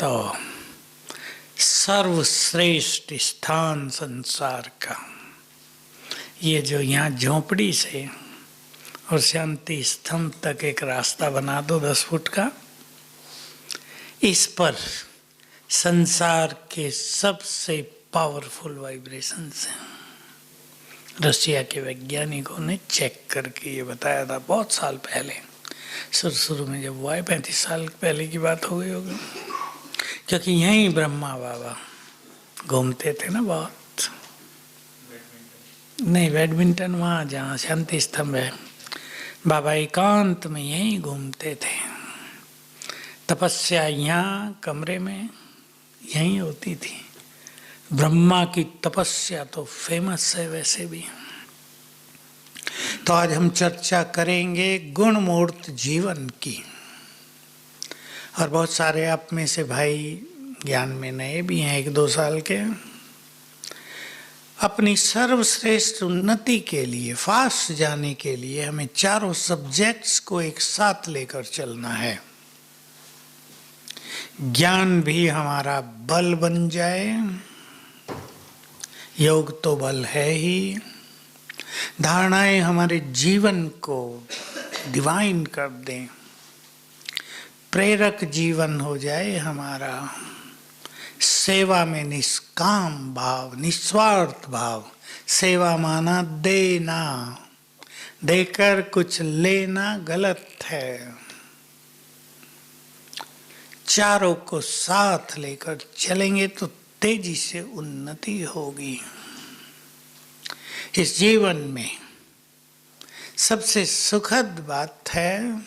तो सर्वश्रेष्ठ स्थान संसार का ये जो यहाँ झोंपड़ी से और शांति स्तंभ तक एक रास्ता बना दो 10 फुट का, इस पर संसार के सबसे पावरफुल वाइब्रेशंस हैं। रशिया के वैज्ञानिकों ने चेक करके ये बताया था बहुत साल पहले, शुरू में जब हुआ है, 35 साल पहले की बात हो गई होगी, क्योंकि यहीं ब्रह्मा बाबा घूमते थे ना बहुत। नहीं, बैडमिंटन वहाँ जहाँ शांति स्तंभ है, बाबा एकांत में यहीं घूमते थे। तपस्या यहाँ कमरे में यहीं होती थी। ब्रह्मा की तपस्या तो फेमस है वैसे भी। तो आज हम चर्चा करेंगे गुणमूर्त जीवन की। और बहुत सारे आप में से भाई ज्ञान में नए भी हैं, 1-2 साल के। अपनी सर्वश्रेष्ठ उन्नति के लिए, फास्ट जाने के लिए हमें चारों सब्जेक्ट्स को एक साथ लेकर चलना है। ज्ञान भी हमारा बल बन जाए, योग तो बल है ही, धारणाएं हमारे जीवन को डिवाइन कर दें, प्रेरक जीवन हो जाए हमारा, सेवा में निष्काम भाव, निस्वार्थ भाव। सेवा माना देना, देकर कुछ लेना गलत है। चारों को साथ लेकर चलेंगे तो तेजी से उन्नति होगी। इस जीवन में सबसे सुखद बात है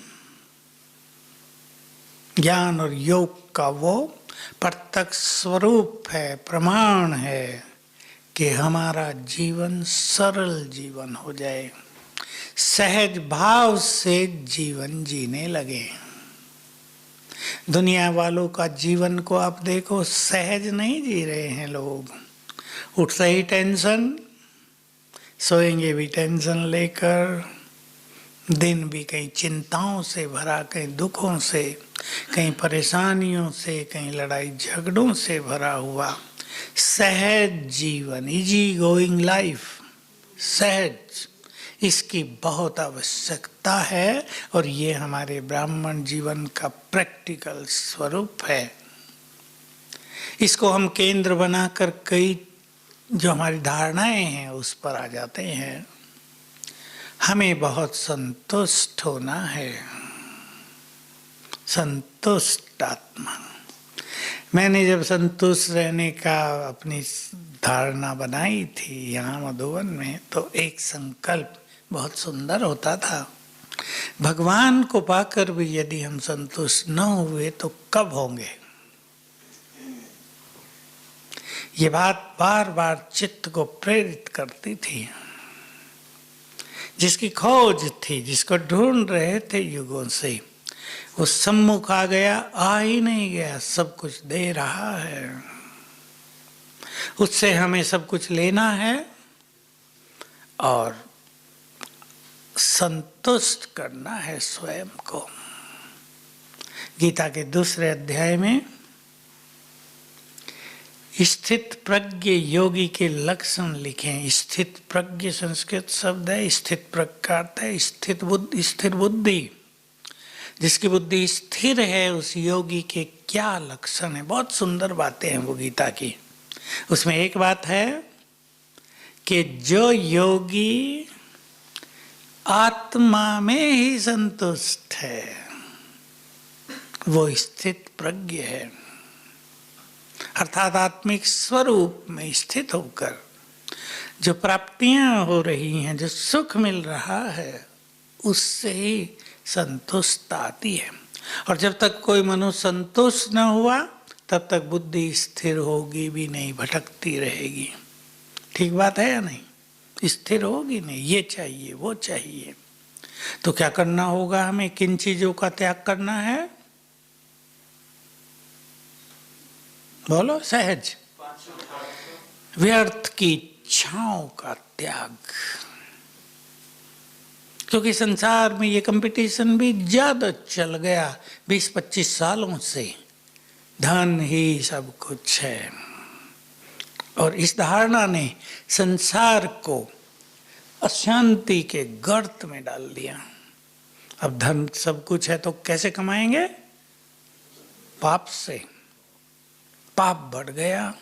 ज्ञान और योग का वो प्रत्यक्ष स्वरूप है, प्रमाण है कि हमारा जीवन सरल जीवन हो जाए, सहज भाव से जीवन जीने लगे। दुनिया वालों का जीवन को आप देखो, सहज नहीं जी रहे हैं लोग। उठते ही टेंशन, सोएंगे भी टेंशन लेकर, दिन भी कहीं चिंताओं से भरा, कहीं दुखों से, कहीं परेशानियों से, कहीं लड़ाई झगड़ों से भरा हुआ। सहज जीवन, इजी गोइंग लाइफ, सहज, इसकी बहुत आवश्यकता है। और ये हमारे ब्राह्मण जीवन का प्रैक्टिकल स्वरूप है। इसको हम केंद्र बनाकर कई जो हमारी धारणाएं हैं उस पर आ जाते हैं। हमें बहुत संतुष्ट होना है, संतुष्ट आत्मा। मैंने जब संतुष्ट रहने का अपनी धारणा बनाई थी यहाँ मधुबन में, तो एक संकल्प बहुत सुंदर होता था। भगवान को पाकर भी यदि हम संतुष्ट न हुए तो कब होंगे? ये बात बार बार चित्त को प्रेरित करती थी। जिसकी खोज थी, जिसको ढूंढ रहे थे युगों से, वो सम्मुख आ गया, आ ही नहीं गया, सब कुछ दे रहा है। उससे हमें सब कुछ लेना है और संतुष्ट करना है स्वयं को। गीता के 2 अध्याय में स्थित प्रज्ञ योगी के लक्षण लिखे हैं। स्थित प्रज्ञ संस्कृत शब्द है, स्थित प्रज्ञ का अर्थ है स्थिर बुद्धि। जिसकी बुद्धि स्थिर है उस योगी के क्या लक्षण है। बहुत सुंदर बातें हैं वो गीता की। उसमें एक बात है कि जो योगी आत्मा में ही संतुष्ट है वो स्थित प्रज्ञ है, अर्थात आत्मिक स्वरूप में स्थित होकर जो प्राप्तियां हो रही हैं, जो सुख मिल रहा है, उससे ही संतुष्ट आती है। और जब तक कोई मनुष्य संतुष्ट न हुआ तब तक बुद्धि स्थिर होगी भी नहीं, भटकती रहेगी। ठीक बात है या नहीं? स्थिर होगी नहीं, ये चाहिए वो चाहिए। तो क्या करना होगा हमें? किन चीजों का त्याग करना है? बोलो। सहज, व्यर्थ की इच्छाओं का त्याग। क्योंकि संसार में ये कंपटीशन भी ज्यादा चल गया 20-25 सालों से। धन ही सब कुछ है। और इस धारणा ने संसार को अशांति के गर्त में डाल दिया। अब धन सब कुछ है तो कैसे कमाएंगे? पाप से। पाप बढ़ गया,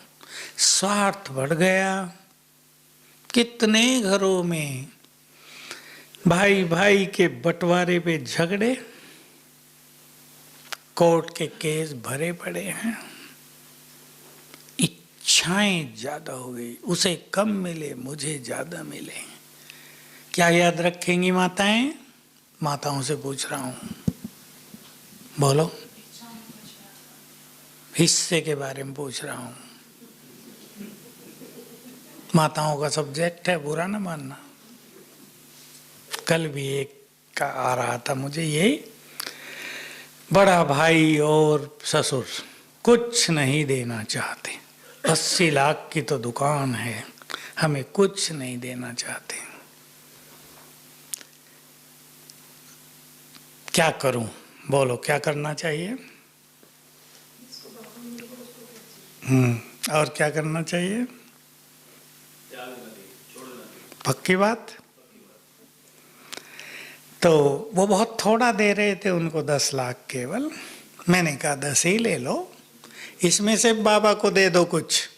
स्वार्थ बढ़ गया। कितने घरों में भाई भाई के बंटवारे पे झगड़े, कोर्ट के केस भरे पड़े हैं। इच्छाएं ज्यादा हो गई, उसे कम मिले मुझे ज्यादा मिले। क्या याद रखेंगी माताएं? माताओं से पूछ रहा हूं, बोलो। हिस्से के बारे में पूछ रहा हूं। माताओं का सब्जेक्ट है, बुरा ना मानना। कल भी एक का आ रहा था मुझे, यही बड़ा भाई और ससुर कुछ नहीं देना चाहते। 80 लाख की तो दुकान है, हमें कुछ नहीं देना चाहते। क्या करूं? बोलो, क्या करना चाहिए? और क्या करना चाहिए? पक्की बात। तो वो बहुत थोड़ा दे रहे थे उनको, 10 लाख केवल। मैंने कहा 10 ही ले लो, इसमें से बाबा को दे दो कुछ।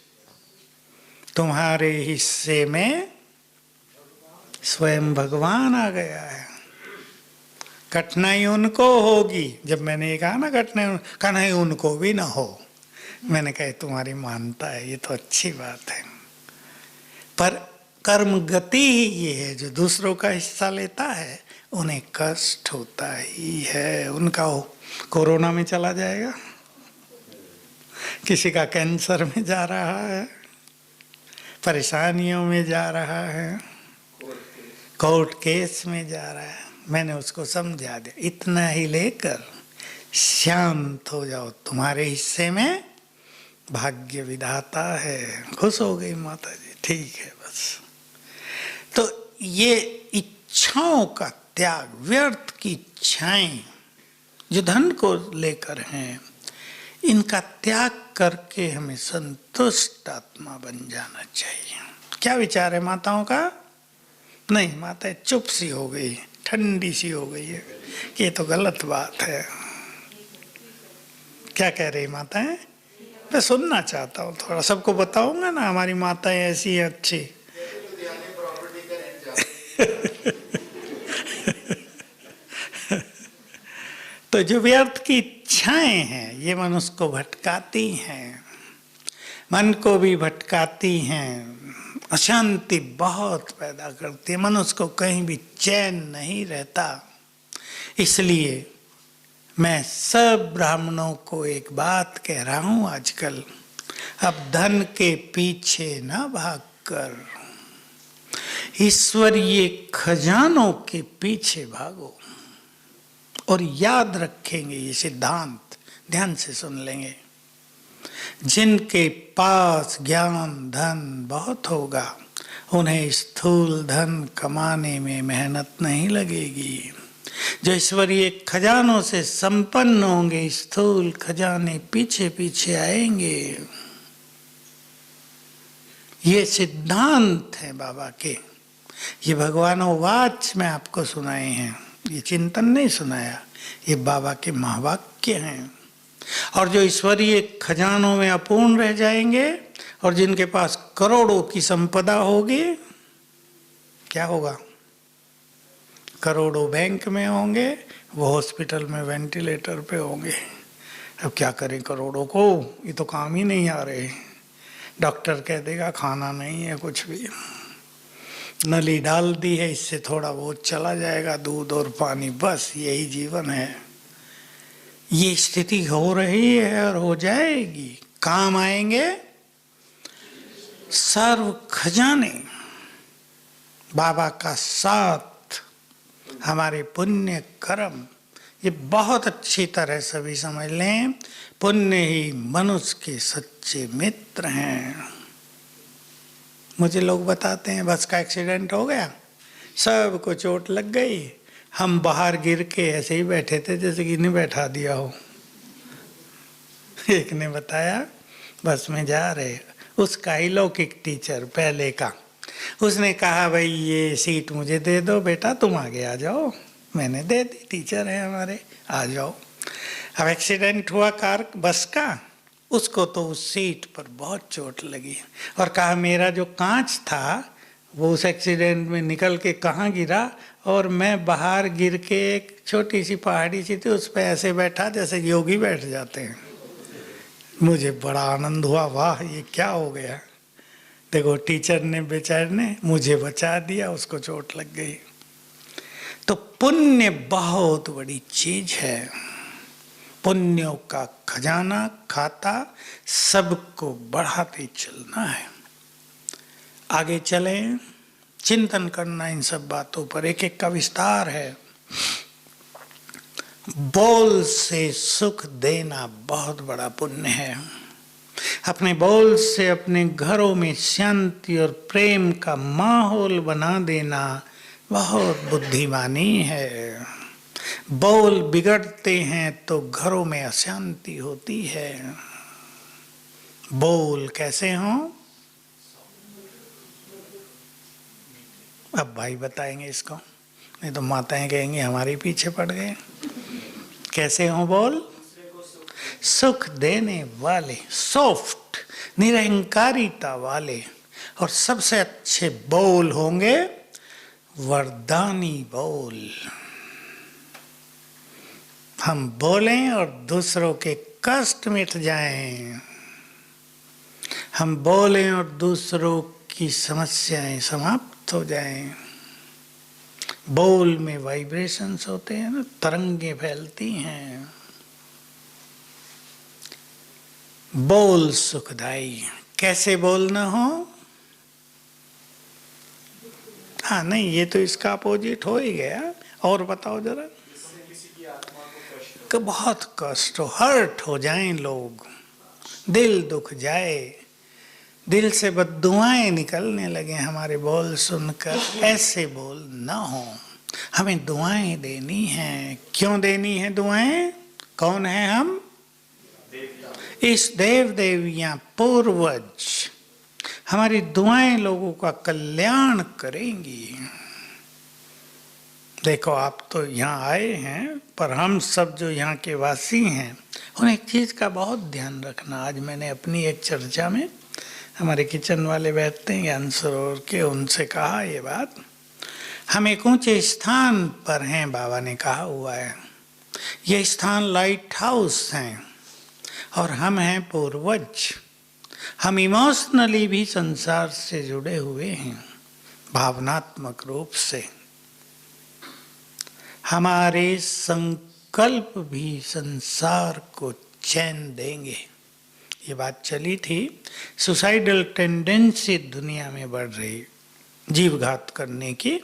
तुम्हारे हिस्से में स्वयं भगवान आ गया है। कठिनाई उनको होगी। जब मैंने ये कहा ना कठिनाई उनको भी ना हो, मैंने कहा तुम्हारी मानता है, ये तो अच्छी बात है। पर कर्म गति ही ये है, जो दूसरों का हिस्सा लेता है उन्हें कष्ट होता ही है। उनका कोरोना में चला जाएगा, किसी का कैंसर में जा रहा है, परेशानियों में जा रहा है, कोर्ट केस में जा रहा है। मैंने उसको समझा दिया, इतना ही लेकर शांत हो जाओ, तुम्हारे हिस्से में भाग्य विधाता है। खुश हो गई माता जी, ठीक है बस। तो ये इच्छाओं का त्याग, व्यर्थ की इच्छाएं जो धन को लेकर हैं, इनका त्याग करके हमें संतुष्ट आत्मा बन जाना चाहिए। क्या विचार है माताओं का? नहीं, माताएं चुप सी हो गई, ठंडी सी हो गई है कि ये तो गलत बात है। क्या कह रही माताएं? मैं सुनना चाहता हूँ, थोड़ा सबको बताऊंगा ना हमारी माताएं ऐसी है अच्छी। तो जो व्यर्थ की इच्छाएं हैं ये मनुष्य को भटकाती हैं, मन को भी भटकाती हैं, अशांति बहुत पैदा करती है, मनुष्य को कहीं भी चैन नहीं रहता। इसलिए मैं सब ब्राह्मणों को एक बात कह रहा हूं आजकल, अब धन के पीछे न भागकर ईश्वरीय खजानों के पीछे भागो। और याद रखेंगे ये सिद्धांत, ध्यान से सुन लेंगे। जिनके पास ज्ञान धन बहुत होगा उन्हें स्थूल धन कमाने में मेहनत नहीं लगेगी। जो ईश्वरीय खजानों से संपन्न होंगे, स्थूल खजाने पीछे पीछे आएंगे। ये सिद्धांत है बाबा के, ये भगवानोवाच में आपको सुनाए हैं, ये चिंतन नहीं सुनाया, ये बाबा के महावाक्य हैं। और जो ईश्वरीय खजानों में अपूर्ण रह जाएंगे और जिनके पास करोड़ों की संपदा होगी, क्या होगा? करोड़ों बैंक में होंगे, वो हॉस्पिटल में वेंटिलेटर पे होंगे। अब क्या करें करोड़ों को, ये तो काम ही नहीं आ रहे। डॉक्टर कह देगा खाना नहीं है कुछ भी, नली डाल दी है, इससे थोड़ा बहुत चला जाएगा, दूध और पानी, बस यही जीवन है। ये स्थिति हो रही है और हो जाएगी। काम आएंगे सर्व खजाने, बाबा का साथ, हमारे पुण्य कर्म। ये बहुत अच्छी तरह सभी समझ लें, पुण्य ही मनुष्य के सच्चे मित्र हैं। मुझे लोग बताते हैं बस का एक्सीडेंट हो गया, सबको चोट लग गई, हम बाहर गिर के ऐसे ही बैठे थे जैसे कि नहीं बैठा दिया हो। एक ने बताया, बस में जा रहे, उसका ही लौकिक टीचर पहले का, उसने कहा भाई ये सीट मुझे दे दो बेटा, तुम आगे आ जाओ। मैंने दे दी, टीचर है हमारे, आ जाओ। अब एक्सीडेंट हुआ कार बस का, उसको तो उस सीट पर बहुत चोट लगी और कहा मेरा जो कांच था वो उस एक्सीडेंट में निकल के कहाँ गिरा और मैं बाहर गिर के एक छोटी सी पहाड़ी सी थी उस पर ऐसे बैठा जैसे योगी बैठ जाते हैं। मुझे बड़ा आनंद हुआ, वाह ये क्या हो गया। देखो टीचर ने बेचारे ने मुझे बचा दिया, उसको चोट लग गई। तो पुण्य बहुत बड़ी चीज है, पुण्यों का खजाना खाता सबको बढ़ाते चलना है। आगे चलें, चिंतन करना इन सब बातों पर, एक एक का विस्तार है। बोल से सुख देना बहुत बड़ा पुण्य है। अपने बोल से अपने घरों में शांति और प्रेम का माहौल बना देना बहुत बुद्धिमानी है। बोल बिगड़ते हैं तो घरों में अशांति होती है। बोल कैसे हों? अब भाई बताएंगे इसको, नहीं तो माताएं कहेंगी हमारे पीछे पड़ गए। कैसे हों बोल? सुख देने वाले, सॉफ्ट, निरहंकारिता वाले। और सबसे अच्छे बोल होंगे वरदानी बोल। हम बोलें और दूसरों के कष्ट मिट जाएं, हम बोलें और दूसरों की समस्याएं समाप्त हो जाएं। बोल में वाइब्रेशंस होते हैं ना, तरंगे फैलती हैं। बोल सुखदाई। कैसे बोलना हो? हाँ नहीं, ये तो इसका अपोजिट हो ही गया। और बताओ जरा। कि बहुत कष्ट हो, हर्ट हो जाएं लोग, दिल दुख जाए, दिल से बद्दुआएं निकलने लगे हमारे बोल सुनकर, ऐसे बोल ना हो। हमें दुआएं देनी हैं। क्यों देनी है दुआएं? कौन है हम? इस देव देवियां, पूर्वज। हमारी दुआएं लोगों का कल्याण करेंगी। देखो आप तो यहाँ आए हैं, पर हम सब जो यहाँ के वासी हैं उन्हें एक चीज़ का बहुत ध्यान रखना। आज मैंने अपनी एक चर्चा में, हमारे किचन वाले बैठते हैं ज्ञान सरोवर के, उनसे कहा ये बात, हम एक ऊंचे स्थान पर हैं, बाबा ने कहा हुआ है। ये स्थान लाइट हाउस हैं और हम हैं पूर्वज। हम इमोशनली भी संसार से जुड़े हुए हैं, भावनात्मक रूप से। हमारे संकल्प भी संसार को चैन देंगे। ये बात चली थी, सुसाइडल टेंडेंसी दुनिया में बढ़ रही, जीवघात करने की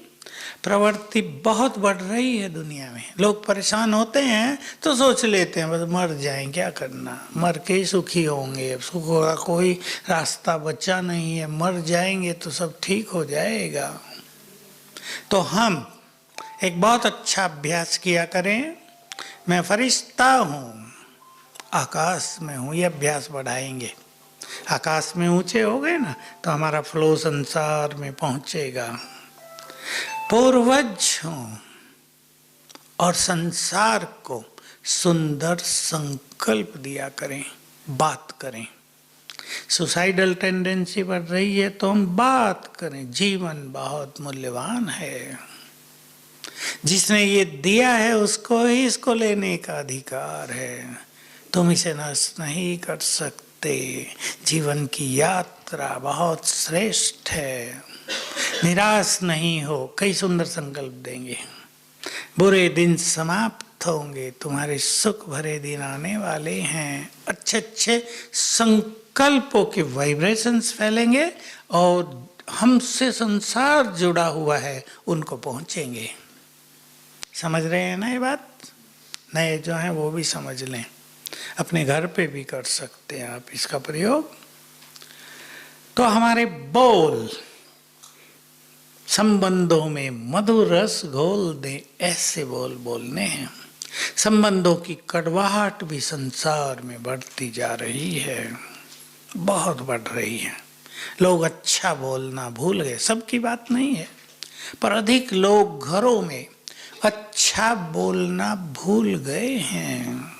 प्रवृत्ति बहुत बढ़ रही है दुनिया में। लोग परेशान होते हैं तो सोच लेते हैं बस मर जाएं, क्या करना, मर के ही सुखी होंगे, सुख का कोई रास्ता बचा नहीं है, मर जाएंगे तो सब ठीक हो जाएगा। तो हम एक बहुत अच्छा अभ्यास किया करें। मैं फरिश्ता हूँ, आकाश में हूँ, ये अभ्यास बढ़ाएंगे। आकाश में ऊंचे हो गए ना तो हमारा फ्लो संसार में पहुंचेगा। पूर्वज हूँ और संसार को सुंदर संकल्प दिया करें, बात करें। सुसाइडल टेंडेंसी बढ़ रही है तो हम बात करें। जीवन बहुत मूल्यवान है, जिसने ये दिया है उसको ही इसको लेने का अधिकार है। तुम इसे नष्ट नहीं कर सकते। जीवन की यात्रा बहुत श्रेष्ठ है। निराश नहीं हो। कई सुंदर संकल्प देंगे। बुरे दिन समाप्त होंगे, तुम्हारे सुख भरे दिन आने वाले हैं। अच्छे अच्छे संकल्पों के वाइब्रेशंस फैलेंगे और हमसे संसार जुड़ा हुआ है उनको पहुंचेंगे। समझ रहे हैं ना ये बात? नए जो हैं वो भी समझ लें। अपने घर पे भी कर सकते हैं आप इसका प्रयोग। तो हमारे बोल संबंधों में मधुर रस घोल दे, ऐसे बोल बोलने हैं। संबंधों की कड़वाहट भी संसार में बढ़ती जा रही है, बहुत बढ़ रही है। लोग अच्छा बोलना भूल गए, सबकी बात नहीं है, पर अधिक लोग घरों में अच्छा बोलना भूल गए हैं।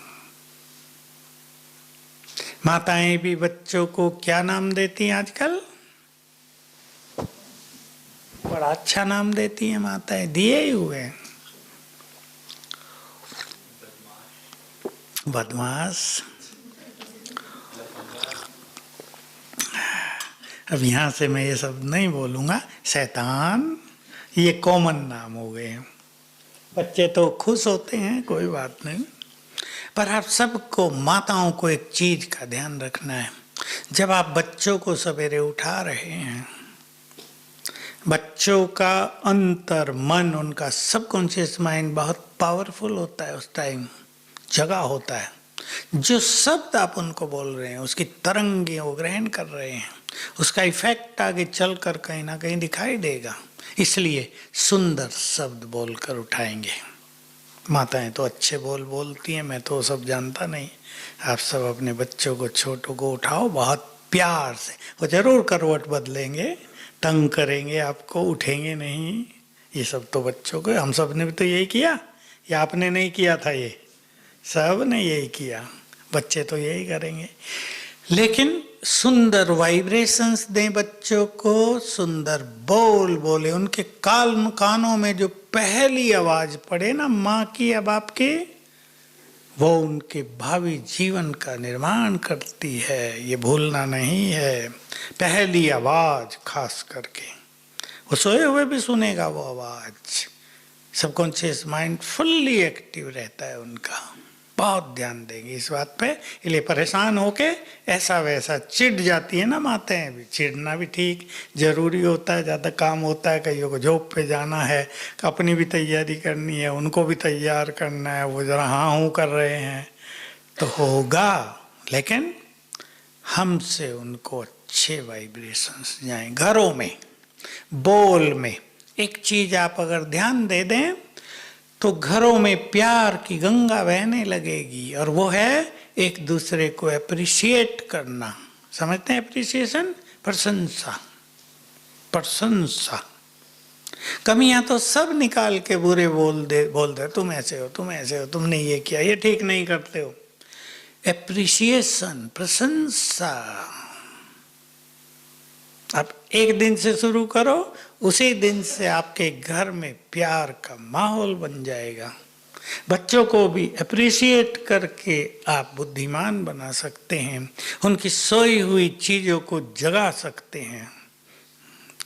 माताएं भी बच्चों को क्या नाम देती हैं आजकल? बड़ा अच्छा नाम देती हैं माताएं, दिए ही हुए हैं। बदमाश। अब यहाँ से मैं ये सब नहीं बोलूँगा। शैतान, ये कॉमन नाम हो गए हैं। बच्चे तो खुश होते हैं, कोई बात नहीं, पर आप सबको, माताओं को एक चीज का ध्यान रखना है। जब आप बच्चों को सवेरे उठा रहे हैं, बच्चों का अंतर मन, उनका सबकॉन्शियस माइंड बहुत पावरफुल होता है, उस टाइम जगा होता है। जो शब्द आप उनको बोल रहे हैं, उसकी तरंगें वो ग्रहण कर रहे हैं, उसका इफेक्ट आगे चलकर कहीं ना कहीं दिखाई देगा। इसलिए सुंदर शब्द बोलकर उठाएंगे। माताएं तो अच्छे बोलती हैं, मैं तो सब जानता नहीं। आप सब अपने बच्चों को, छोटों को उठाओ बहुत प्यार से। वो जरूर करवट बदलेंगे, तंग करेंगे आपको, उठेंगे नहीं। ये सब तो बच्चों को, हम सब ने भी तो यही किया, या आपने नहीं किया था? ये सब ने यही किया, बच्चे तो यही करेंगे। लेकिन सुंदर वाइब्रेशंस दें बच्चों को, सुंदर बोल बोले, उनके कानों में जो पहली आवाज पड़े ना माँ की या बाप की, वो उनके भावी जीवन का निर्माण करती है, ये भूलना नहीं है। पहली आवाज खास करके, वो सोए हुए भी सुनेगा वो आवाज। सबकॉन्शियस माइंड फुल्ली एक्टिव रहता है उनका। बहुत ध्यान देंगे इस बात पे। इसलिए परेशान होके ऐसा वैसा चिढ़ जाती है ना माताएं भी। चिढ़ना भी ठीक जरूरी होता है, ज़्यादा काम होता है, कईयों को जॉब पे जाना है, अपनी भी तैयारी करनी है, उनको भी तैयार करना है, वो जरा हाँ हूँ कर रहे हैं तो होगा। लेकिन हमसे उनको अच्छे वाइब्रेशंस जाएं। घरों में, बोल में एक चीज आप अगर ध्यान दे दें तो घरों में प्यार की गंगा बहने लगेगी, और वो है एक दूसरे को अप्रिशिएट करना। समझते हैं अप्रिसिएशन? प्रशंसा, प्रशंसा। कमियां तो सब निकाल के बुरे बोल दे, तुम ऐसे हो, तुम ऐसे हो, तुमने ये किया, ये ठीक नहीं करते हो। एप्रिसिएशन, प्रशंसा। आप एक दिन से शुरू करो, उसी दिन से आपके घर में प्यार का माहौल बन जाएगा। बच्चों को भी अप्रिशिएट करके आप बुद्धिमान बना सकते हैं, उनकी सोई हुई चीजों को जगा सकते हैं।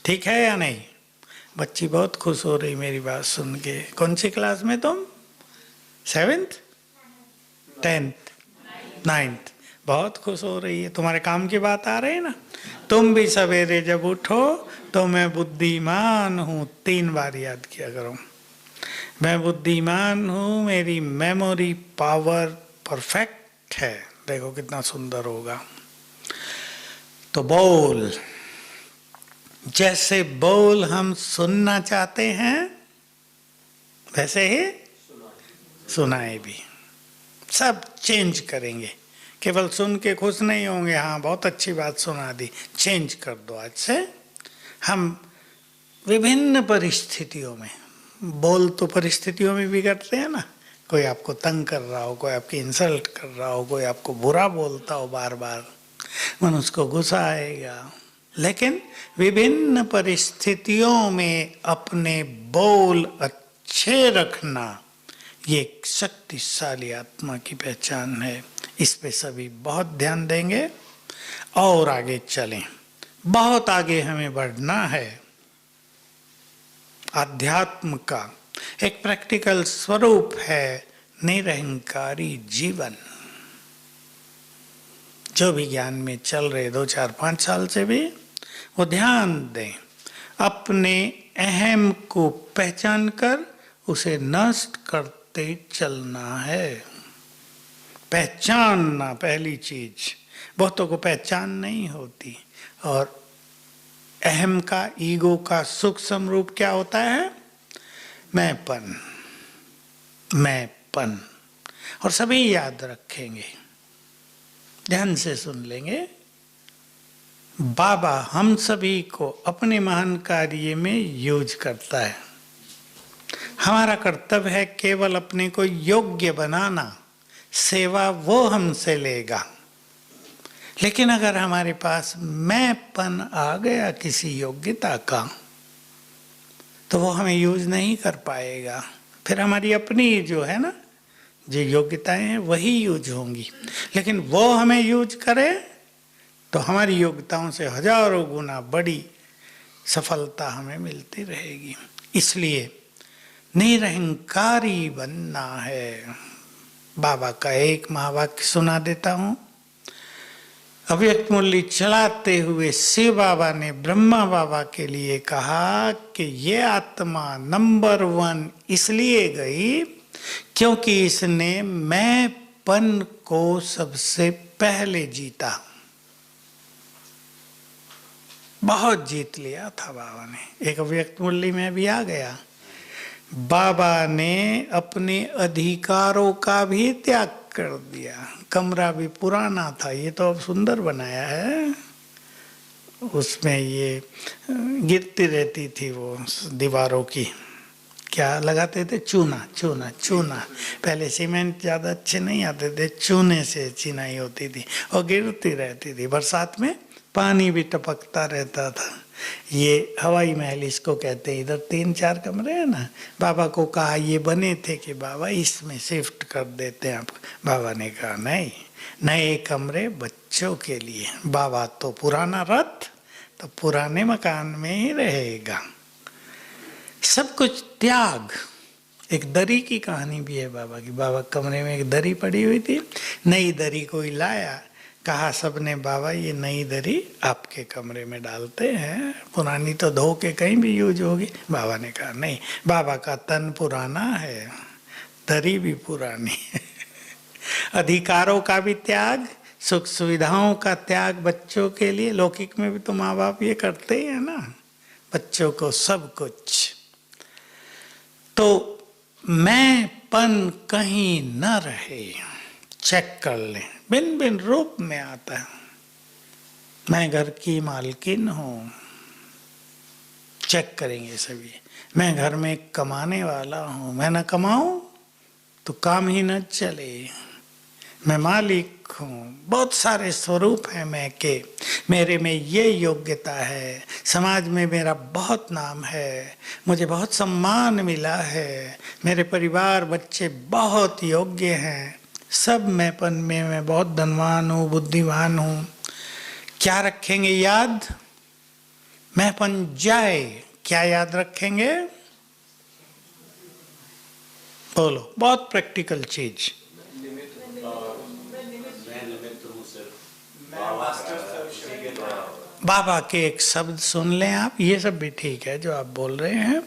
ठीक है या नहीं? बच्ची बहुत खुश हो रही मेरी बात सुन के। कौन सी क्लास में तुम? 7th, 10th, 9th? बहुत खुश हो रही है। तुम्हारे काम की बात आ रही है ना? तुम भी सवेरे जब उठो तो मैं बुद्धिमान हूँ 3 बार याद किया करो। मैं बुद्धिमान हूँ, मेरी मेमोरी पावर परफेक्ट है। देखो कितना सुंदर होगा। तो बोल, जैसे बोल हम सुनना चाहते हैं वैसे ही सुनाए भी। सब चेंज करेंगे। केवल सुन के खुश नहीं होंगे, हाँ बहुत अच्छी बात सुना दी, चेंज कर दो। आज से हम विभिन्न परिस्थितियों में, बोल तो परिस्थितियों में भी करते हैं ना। कोई आपको तंग कर रहा हो, कोई आपकी इंसल्ट कर रहा हो, कोई आपको बुरा बोलता हो बार बार, मन उसको गुस्सा आएगा। लेकिन विभिन्न परिस्थितियों में अपने बोल अच्छे रखना, ये एक शक्तिशाली आत्मा की पहचान है। इस पे सभी बहुत ध्यान देंगे और आगे चलें। बहुत आगे हमें बढ़ना है। अध्यात्म का एक प्रैक्टिकल स्वरूप है निरहंकारी जीवन। जो भी ज्ञान में चल रहे 2, 4, 5 साल से भी, वो ध्यान दें। अपने अहम को पहचान कर उसे नष्ट करते चलना है। पहचानना पहली चीज। बहुतों को पहचान नहीं होती। और अहम का, ईगो का सूक्ष्म रूप क्या होता है? मैंपन, मैंपन। और सभी याद रखेंगे, ध्यान से सुन लेंगे। बाबा हम सभी को अपने महान कार्य में यूज करता है। हमारा कर्तव्य है केवल अपने को योग्य बनाना, सेवा वो हमसे लेगा। लेकिन अगर हमारे पास मैंपन आ गया किसी योग्यता का, तो वो हमें यूज नहीं कर पाएगा। फिर हमारी अपनी जो है ना, जो योग्यताएं हैं वही यूज होंगी। लेकिन वो हमें यूज करे तो हमारी योग्यताओं से हजारों गुना बड़ी सफलता हमें मिलती रहेगी। इसलिए निरहंकारी बनना है। बाबा का एक महावाक्य सुना देता हूं। अव्यक्त मुरली चलाते हुए शिव बाबा ने ब्रह्मा बाबा के लिए कहा कि ये आत्मा नंबर 1 इसलिए गई क्योंकि इसने मैंपन को सबसे पहले जीता। बहुत जीत लिया था बाबा ने। एक अव्यक्त मुरली में भी आ गया, बाबा ने अपने अधिकारों का भी त्याग कर दिया। कमरा भी पुराना था, ये तो अब सुंदर बनाया है। उसमें ये गिरती रहती थी वो दीवारों की, क्या लगाते थे, चूना चूना चूना। पहले सीमेंट ज़्यादा अच्छे नहीं आते थे, चूने से चिनाई होती थी और गिरती रहती थी। बरसात में पानी भी टपकता रहता था। ये हवाई महल इसको कहते हैं। इधर 3-4 कमरे हैं ना। बाबा को कहा, ये बने थे कि बाबा इसमें शिफ्ट कर देते हैं आपको। बाबा ने कहा नहीं, नए कमरे बच्चों के लिए। बाबा तो पुराना रथ तो पुराने मकान में ही रहेगा। सब कुछ त्याग। एक दरी की कहानी भी है बाबा की। बाबा कमरे में एक दरी पड़ी हुई थी, नई दरी कोई लाया, कहा सबने बाबा ये नई दरी आपके कमरे में डालते हैं, पुरानी तो धो के कहीं भी यूज होगी। बाबा ने कहा नहीं, बाबा का तन पुराना है, दरी भी पुरानी है। अधिकारों का भी त्याग, सुख सुविधाओं का त्याग बच्चों के लिए। लौकिक में भी तो माँ बाप ये करते ही है ना, बच्चों को सब कुछ। तो मैंपन कहीं न रहे, चेक कर लें। भिन्न भिन्न रूप में आता है। मैं घर की मालकिन हूँ, चेक करेंगे सभी। मैं घर में कमाने वाला हूँ, मैं न कमाऊँ तो काम ही न चले। मैं मालिक हूँ। बहुत सारे स्वरूप हैं मैं के। मेरे में ये योग्यता है, समाज में मेरा बहुत नाम है, मुझे बहुत सम्मान मिला है, मेरे परिवार बच्चे बहुत योग्य हैं। सब मैंपन में मैं बहुत धनवान हूँ, बुद्धिमान हूँ। क्या रखेंगे याद? मैंपन जाए, क्या याद रखेंगे? बोलो, बहुत प्रैक्टिकल चीज। बाबा के एक शब्द सुन लें आप, ये सब भी ठीक है जो आप बोल रहे हैं।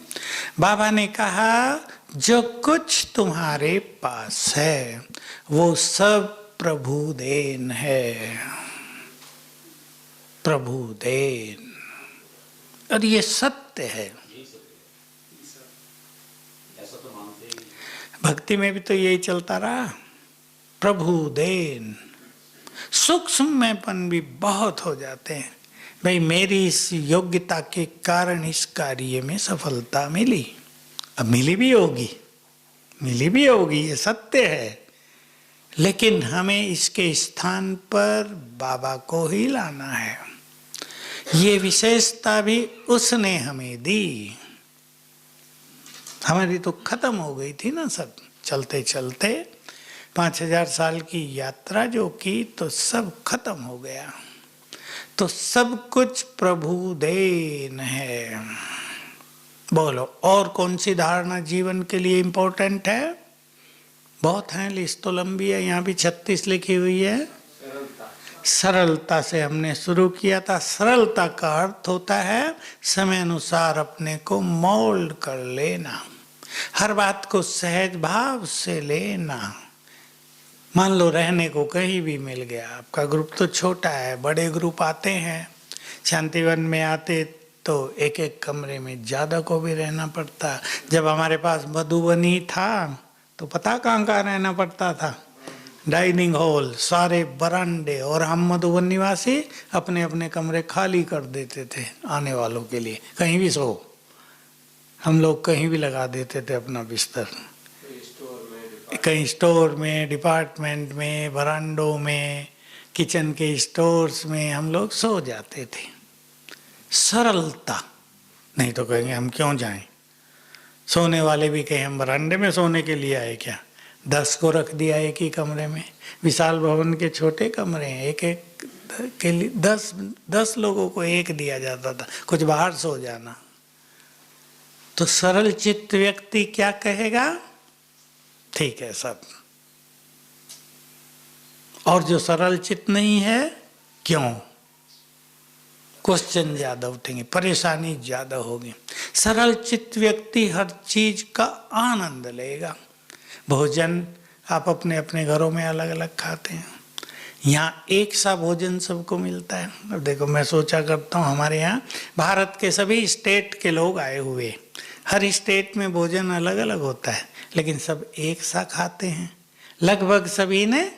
बाबा ने कहा जो कुछ तुम्हारे पास है वो सब प्रभु देन है, प्रभु देन। और ये सत्य है। भक्ति में भी तो यही चलता रहा, प्रभु देन। सूक्ष्म मैंपन भी बहुत हो जाते हैं। भाई मेरी इस योग्यता के कारण इस कार्य में सफलता मिली, अब मिली भी होगी, मिली भी होगी, ये सत्य है। लेकिन हमें इसके स्थान पर बाबा को ही लाना है। ये विशेषता भी उसने हमें दी। हमारी तो खत्म हो गई थी ना सब, चलते चलते 5000 साल की यात्रा जो की तो सब खत्म हो गया। तो सब कुछ प्रभु देन है। बोलो, और कौन सी धारणा जीवन के लिए इंपॉर्टेंट है? बहुत है, लिस्ट तो लंबी है, यहाँ भी 36 लिखी हुई है। सरलता से हमने शुरू किया था। सरलता का अर्थ होता है समय अनुसार अपने को मोल्ड कर लेना, हर बात को सहज भाव से लेना। मान लो रहने को कहीं भी मिल गया, आपका ग्रुप तो छोटा है, बड़े ग्रुप आते हैं, शांतिवन में आते तो एक एक कमरे में ज़्यादा को भी रहना पड़ता। जब हमारे पास मधुबनी था तो पता कहाँ रहना पड़ता था, डाइनिंग हॉल, सारे बरामदे, और हम मधुबन निवासी अपने अपने कमरे खाली कर देते थे आने वालों के लिए, कहीं भी सो, हम लोग कहीं भी लगा देते थे अपना बिस्तर, कहीं स्टोर में, डिपार्टमेंट में, बरामदों में, किचन के स्टोर्स में हम लोग सो जाते थे। सरलता, नहीं तो कहेंगे हम क्यों जाएं, सोने वाले भी कहें हम बरामदे में सोने के लिए आए क्या, 10 को रख दिया एक ही कमरे में। विशाल भवन के छोटे कमरे हैं, एक एक के लिए 10 लोगों को एक दिया जाता था, कुछ बाहर सो जाना। तो सरल चित्त व्यक्ति क्या कहेगा, ठीक है सब, और जो सरल चित्त नहीं है, क्यों, क्वेश्चन ज्यादा उठेंगे, परेशानी ज्यादा होगी। सरल चित्त व्यक्ति हर चीज का आनंद लेगा। भोजन आप अपने अपने घरों में अलग अलग खाते हैं, यहाँ एक सा भोजन सबको मिलता है। अब देखो, मैं सोचा करता हूँ, हमारे यहाँ भारत के सभी स्टेट के लोग आए हुए, हर स्टेट में भोजन अलग अलग होता है, लेकिन सब एक सा खाते हैं। लगभग सभी ने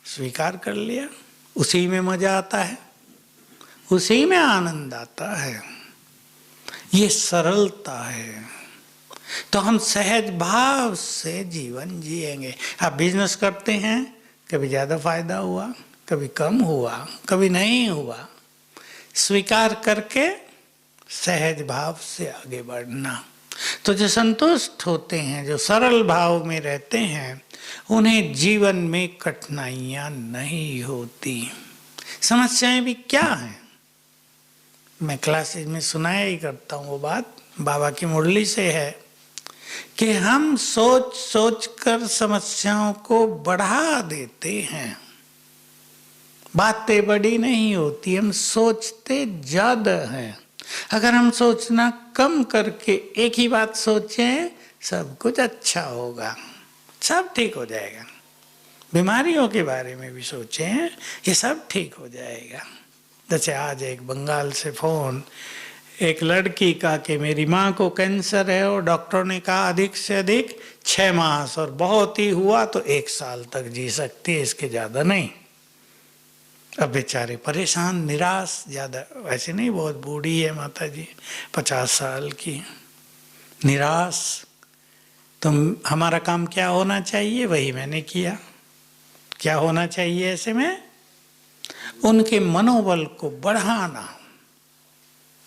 स्वीकार कर लिया, उसी में मजा आता है, उसी में आनंद आता है, ये सरलता है। तो हम सहज भाव से जीवन जिएंगे। आप बिजनेस करते हैं, कभी ज़्यादा फायदा हुआ, कभी कम हुआ, कभी नहीं हुआ, स्वीकार करके सहज भाव से आगे बढ़ना। तो जो संतुष्ट होते हैं, जो सरल भाव में रहते हैं, उन्हें जीवन में कठिनाइयाँ नहीं होती। समस्याएं भी क्या हैं, मैं क्लासेज में सुनाया ही करता हूँ वो बात, बाबा की मुरली से है कि हम सोच सोच कर समस्याओं को बढ़ा देते हैं। बातें बड़ी नहीं होती, हम सोचते ज्यादा हैं। अगर हम सोचना कम करके एक ही बात सोचें, सब कुछ अच्छा होगा, सब ठीक हो जाएगा। बीमारियों के बारे में भी सोचें, ये सब ठीक हो जाएगा। जैसे आज एक बंगाल से फोन, एक लड़की का कि मेरी माँ को कैंसर है और डॉक्टर ने कहा अधिक से अधिक 6 मास, और बहुत ही हुआ तो 1 साल तक जी सकती है, इसके ज़्यादा नहीं। अब बेचारे परेशान, निराश, ज़्यादा वैसे नहीं, बहुत बूढ़ी है माता जी, 50 साल की, निराश। तो हमारा काम क्या होना चाहिए, वही मैंने किया। क्या होना चाहिए ऐसे में, उनके मनोबल को बढ़ाना,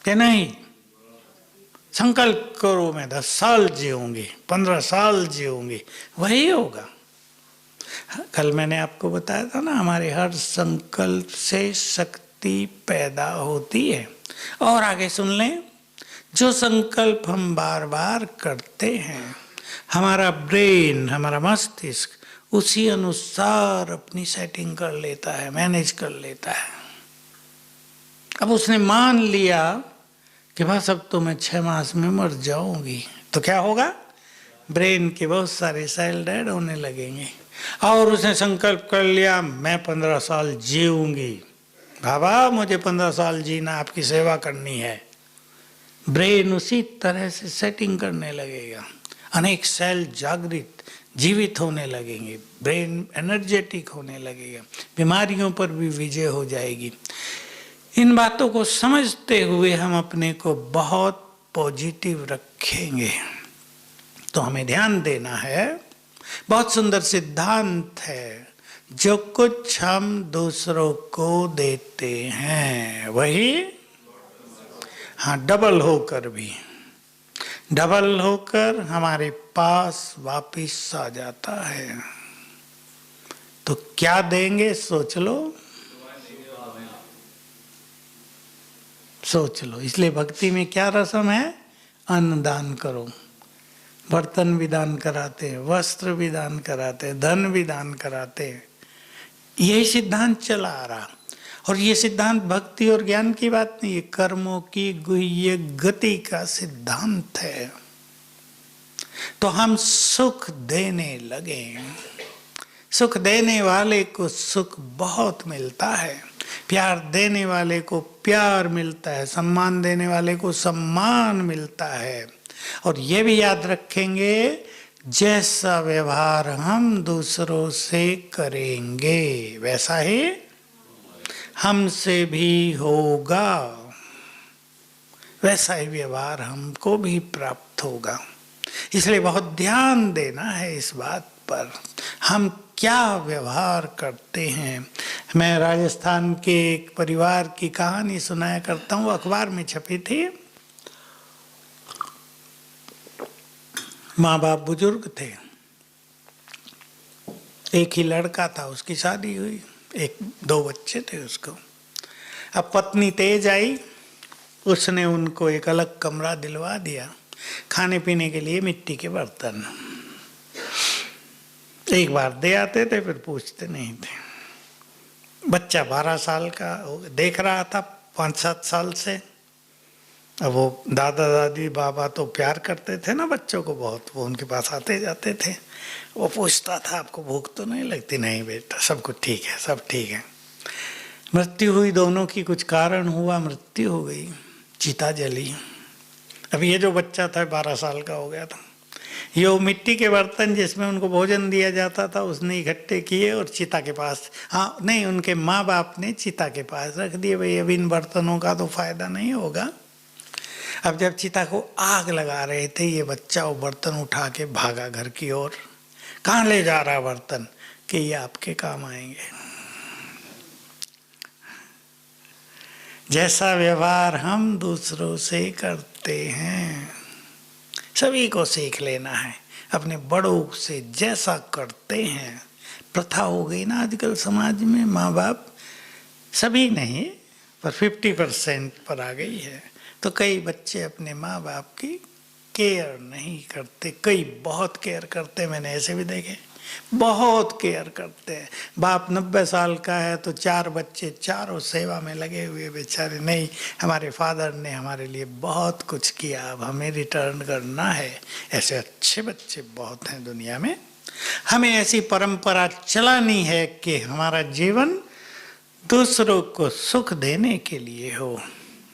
कि नहीं संकल्प करो मैं 10 साल जीऊंगी, 15 साल जीऊंगी, वही होगा। कल मैंने आपको बताया था ना, हमारे हर संकल्प से शक्ति पैदा होती है। और आगे सुन लें, जो संकल्प हम बार बार करते हैं, हमारा ब्रेन, हमारा मस्तिष्क उसी अनुसार अपनी सेटिंग कर लेता है, मैनेज कर लेता है। अब उसने मान लिया कि बस अब तो मैं 6 मास में मर जाऊंगी, तो क्या होगा, ब्रेन के बहुत सारे सेल डेड होने लगेंगे। और उसने संकल्प कर लिया मैं 15 साल जीऊंगी, बाबा मुझे 15 साल जीना, आपकी सेवा करनी है, ब्रेन उसी तरह से सेटिंग करने लगेगा। अनेक सेल जागृत, जीवित होने लगेंगे, ब्रेन एनर्जेटिक होने लगेगा, बीमारियों पर भी विजय हो जाएगी। इन बातों को समझते हुए हम अपने को बहुत पॉजिटिव रखेंगे। तो हमें ध्यान देना है, बहुत सुंदर सिद्धांत है, जो कुछ हम दूसरों को देते हैं वही, हाँ, डबल होकर भी, डबल होकर हमारे पास वापिस आ जाता है। तो क्या देंगे, सोच लो, सोच लो। इसलिए भक्ति में क्या रस्म है, अन्न दान करो, बर्तन भी दान कराते हैं, वस्त्र भी दान कराते हैं, धन भी दान कराते हैं। यही सिद्धांत चला आ रहा, और ये सिद्धांत भक्ति और ज्ञान की बात नहीं, ये कर्मों की गुह्य गति का सिद्धांत है। तो हम सुख देने लगे, सुख देने वाले को सुख बहुत मिलता है, प्यार देने वाले को प्यार मिलता है, सम्मान देने वाले को सम्मान मिलता है। और ये भी याद रखेंगे, जैसा व्यवहार हम दूसरों से करेंगे वैसा ही हमसे भी होगा, वैसा ही व्यवहार हमको भी प्राप्त होगा। इसलिए बहुत ध्यान देना है इस बात पर, हम क्या व्यवहार करते हैं। मैं राजस्थान के एक परिवार की कहानी सुनाया करता हूँ, अखबार में छपी थी। माँ बाप बुजुर्ग थे, एक ही लड़का था, उसकी शादी हुई, एक दो बच्चे थे उसको। अब पत्नी तेज आई, उसने उनको एक अलग कमरा दिलवा दिया, खाने पीने के लिए मिट्टी के बर्तन। एक बार दे आते थे, फिर पूछते नहीं थे। बच्चा 12 साल का देख रहा था 5-7 साल से। अब वो दादा दादी बाबा तो प्यार करते थे ना बच्चों को बहुत, वो उनके पास आते जाते थे। वो पूछता था आपको भूख तो नहीं लगती? नहीं बेटा, सब कुछ ठीक है, सब ठीक है। मृत्यु हुई दोनों की, कुछ कारण हुआ, मृत्यु हो गई, चिता जली। अब ये जो बच्चा था 12 साल का हो गया था, ये वो मिट्टी के बर्तन जिसमें उनको भोजन दिया जाता था उसने इकट्ठे किए और चिता के पास, हाँ नहीं, उनके माँ बाप ने चिता के पास रख दिए। भाई अब इन बर्तनों का तो फायदा नहीं होगा। अब जब चिता को आग लगा रहे थे, ये बच्चा वो बर्तन उठा के भागा घर की ओर। कहाँ ले जा रहा बर्तन? कि ये आपके काम आएंगे। जैसा व्यवहार हम दूसरों से करते हैं, सभी को सीख लेना है। अपने बड़ों से जैसा करते हैं, प्रथा हो गई ना आजकल समाज में, माँ बाप सभी नहीं पर 50% पर आ गई है। तो कई बच्चे अपने माँ बाप की केयर नहीं करते, कई बहुत केयर करते, मैंने ऐसे भी देखे, बहुत केयर करते हैं। बाप 90 साल का है तो 4 बच्चे चारों सेवा में लगे हुए बेचारे, नहीं हमारे फादर ने हमारे लिए बहुत कुछ किया, अब हमें रिटर्न करना है। ऐसे अच्छे बच्चे बहुत हैं दुनिया में। हमें ऐसी परंपरा चलानी है कि हमारा जीवन दूसरों को सुख देने के लिए हो।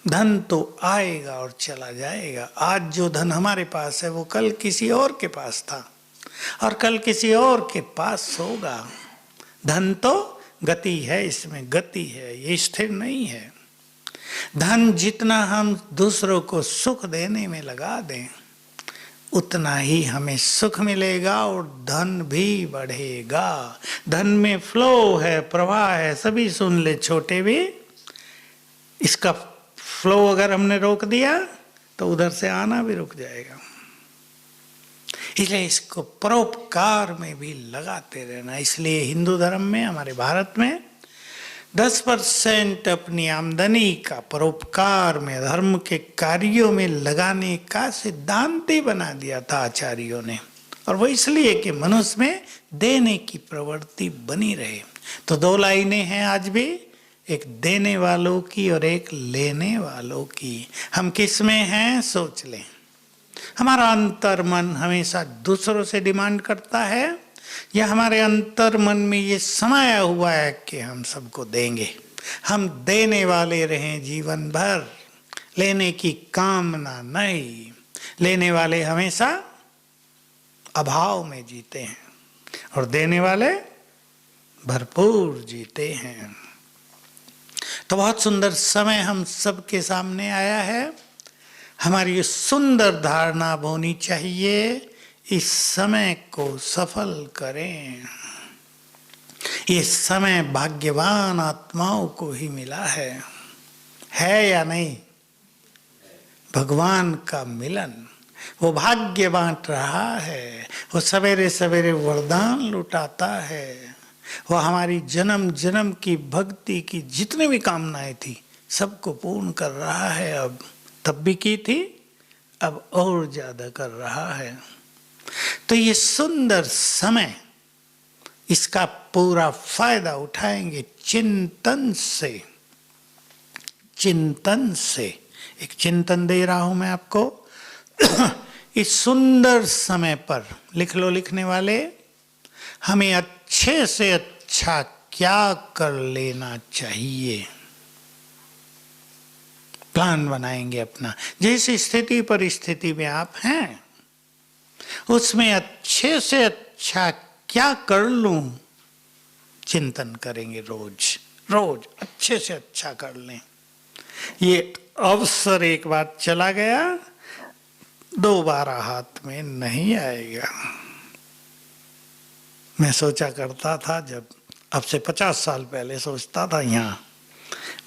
धन तो आएगा और चला जाएगा। आज जो धन हमारे पास है वो कल किसी और के पास था और कल किसी और के पास होगा। धन तो गति है, इसमें गति है, ये स्थिर नहीं है। धन जितना हम दूसरों को सुख देने में लगा दें उतना ही हमें सुख मिलेगा और धन भी बढ़ेगा। धन में फ्लो है, प्रवाह है, सभी सुन ले छोटे भी। इसका फ्लो अगर हमने रोक दिया तो उधर से आना भी रुक जाएगा। इसलिए इसको परोपकार में भी लगाते रहना। इसलिए हिंदू धर्म में, हमारे भारत में 10% अपनी आमदनी का परोपकार में, धर्म के कार्यों में लगाने का सिद्धांत ही बना दिया था आचार्यों ने। और वो इसलिए कि मनुष्य में देने की प्रवृत्ति बनी रहे। तो 2 लाइनें हैं आज भी, एक देने वालों की और एक लेने वालों की। हम किस में हैं सोच लें। हमारा अंतर मन हमेशा दूसरों से डिमांड करता है या हमारे अंतर मन में ये समाया हुआ है कि हम सबको देंगे, हम देने वाले रहें जीवन भर, लेने की कामना नहीं। लेने वाले हमेशा अभाव में जीते हैं और देने वाले भरपूर जीते हैं। तो बहुत सुंदर समय हम सबके सामने आया है। हमारी सुंदर धारणा होनी चाहिए, इस समय को सफल करें। ये समय भाग्यवान आत्माओं को ही मिला है या नहीं? भगवान का मिलन, वो भाग्य बांट रहा है, वो सवेरे सवेरे वरदान लुटाता है, वो हमारी जन्म जन्म की भक्ति की जितनी भी कामनाएं थी सबको पूर्ण कर रहा है। अब तब भी की थी, अब और ज्यादा कर रहा है। तो ये सुंदर समय, इसका पूरा फायदा उठाएंगे चिंतन से। चिंतन से एक चिंतन दे रहा हूं मैं आपको इस सुंदर समय पर। लिख लो लिखने वाले, हमें अच्छे से अच्छा क्या कर लेना चाहिए। प्लान बनाएंगे अपना, जिस स्थिति परिस्थिति में आप हैं उसमें अच्छे अच्छे से अच्छा क्या कर लूं, चिंतन करेंगे रोज रोज, अच्छे से अच्छा कर लें। ये अवसर एक बार चला गया, दोबारा हाथ में नहीं आएगा। मैं सोचा करता था, जब अब से 50 साल पहले सोचता था, यहाँ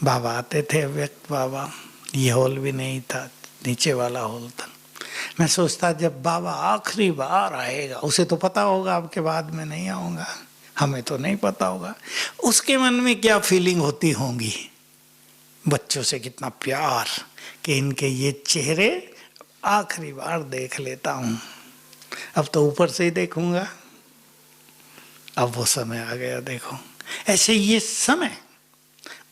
बाबा आते थे, अव्यक्त बाबा, ये हॉल भी नहीं था, नीचे वाला हॉल था। मैं सोचता जब बाबा आखिरी बार आएगा, उसे तो पता होगा अब के बाद में नहीं आऊँगा, हमें तो नहीं पता होगा, उसके मन में क्या फीलिंग होती होंगी, बच्चों से कितना प्यार कि इनके ये चेहरे आखिरी बार देख लेता हूँ। अब तो ऊपर से ही देखूंगा, अब वो समय आ गया। देखो ऐसे ये समय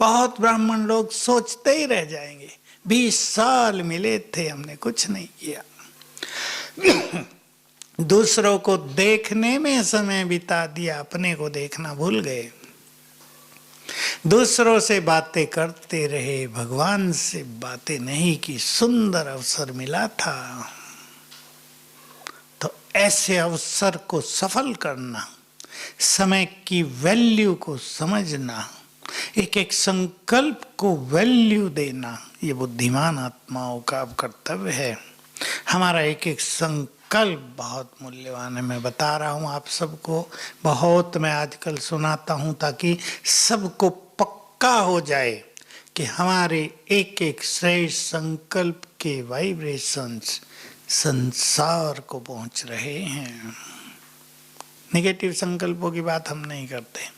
बहुत ब्राह्मण लोग सोचते ही रह जाएंगे, 20 साल मिले थे, हमने कुछ नहीं किया। दूसरों को देखने में समय बिता दिया, अपने को देखना भूल गए। दूसरों से बातें करते रहे, भगवान से बातें नहीं की। सुंदर अवसर मिला था, तो ऐसे अवसर को सफल करना, समय की वैल्यू को समझना, एक एक संकल्प को वैल्यू देना, ये बुद्धिमान आत्माओं का कर्तव्य है। हमारा एक एक संकल्प बहुत मूल्यवान है। मैं बता रहा हूँ आप सबको, बहुत मैं आजकल सुनाता हूँ ताकि सबको पक्का हो जाए कि हमारे एक एक श्रेष्ठ संकल्प के वाइब्रेशंस संसार को पहुँच रहे हैं। नेगेटिव संकल्पों की बात हम नहीं करते।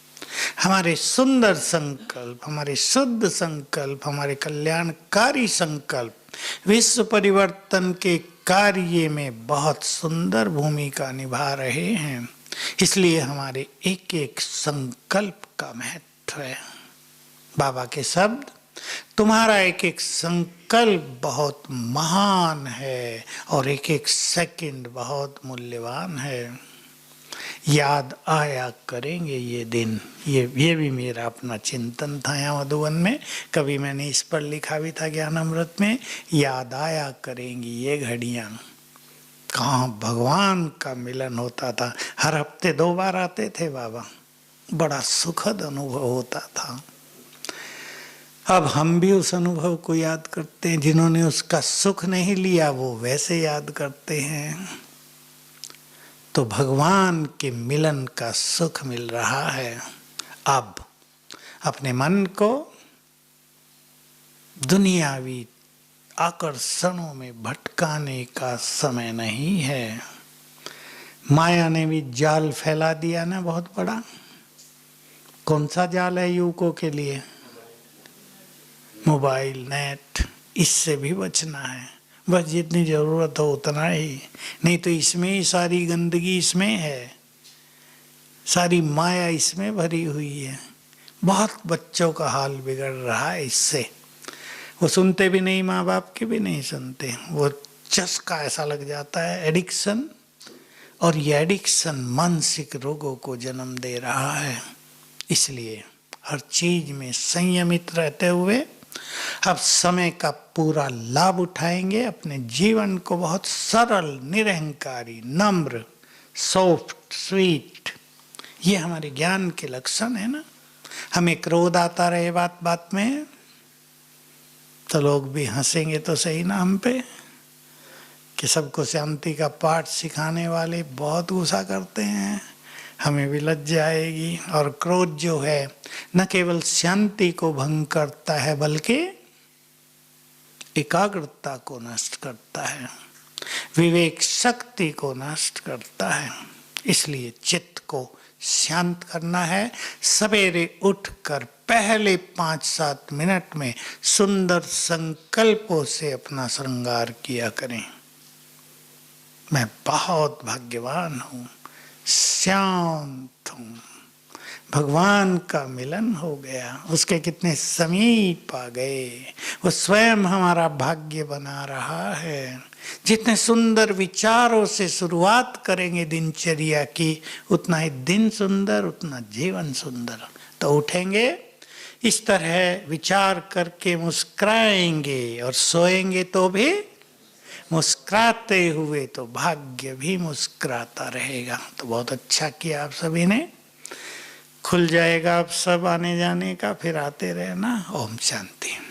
हमारे सुंदर संकल्प, हमारे शुद्ध संकल्प, हमारे कल्याणकारी संकल्प विश्व परिवर्तन के कार्य में बहुत सुंदर भूमिका निभा रहे हैं। इसलिए हमारे एक एक संकल्प का महत्व है। बाबा के शब्द, तुम्हारा एक एक संकल्प बहुत महान है और एक एक सेकंड बहुत मूल्यवान है। याद आया करेंगे ये दिन। ये भी मेरा अपना चिंतन था यहाँ मधुबन में। कभी मैंने इस पर लिखा भी था ज्ञान अमृत में, याद आया करेंगी ये घड़ियाँ। कहाँ भगवान का मिलन होता था, हर हफ्ते 2 बार आते थे बाबा, बड़ा सुखद अनुभव होता था। अब हम भी उस अनुभव को याद करते हैं। जिन्होंने उसका सुख नहीं लिया वो वैसे याद करते हैं। तो भगवान के मिलन का सुख मिल रहा है। अब अपने मन को दुनियावी आकर्षणों में भटकाने का समय नहीं है। माया ने भी जाल फैला दिया ना बहुत बड़ा। कौन सा जाल है युवकों के लिए? Mobile, net. इससे भी बचना है, बस जितनी जरूरत हो उतना ही, नहीं तो इसमें ही सारी गंदगी इसमें है, सारी माया इसमें भरी हुई है। बहुत बच्चों का हाल बिगड़ रहा है इससे। वो सुनते भी नहीं, माँ बाप के भी नहीं सुनते, वो चस्का ऐसा लग जाता है, एडिक्शन। और ये एडिक्शन मानसिक रोगों को जन्म दे रहा है। इसलिए हर चीज में संयमित रहते हुए अब समय का पूरा लाभ उठाएंगे। अपने जीवन को बहुत सरल, निरहंकारी, नम्र, सॉफ्ट, स्वीट, ये हमारे ज्ञान के लक्षण है ना। हमें क्रोध आता रहे बात बात में तो लोग भी हंसेंगे तो सही ना हम पे, कि सबको शांति का पाठ सिखाने वाले बहुत गुस्सा करते हैं, हमें भी लज्जा आएगी। और क्रोध जो है न केवल शांति को भंग करता है बल्कि एकाग्रता को नष्ट करता है, विवेक शक्ति को नष्ट करता है। इसलिए चित्त को शांत करना है। सवेरे उठकर पहले 5-7 मिनट में सुंदर संकल्पों से अपना श्रृंगार किया करें। मैं बहुत भाग्यवान हूँ, शांत हूँ, भगवान का मिलन हो गया, उसके कितने समीप आ गए। वो स्वयं हमारा भाग्य बना रहा है। जितने सुंदर विचारों से शुरुआत करेंगे दिनचर्या की, उतना ही दिन सुंदर, उतना जीवन सुंदर। तो उठेंगे इस तरह विचार करके, मुस्कुराएंगे और सोएंगे तो भी मुस्कुराते हुए तो भाग्य भी मुस्कुराता रहेगा। तो बहुत अच्छा किया आप सभी ने। खुल जाएगा आप सब आने जाने का, फिर आते रहना। ओम शांति।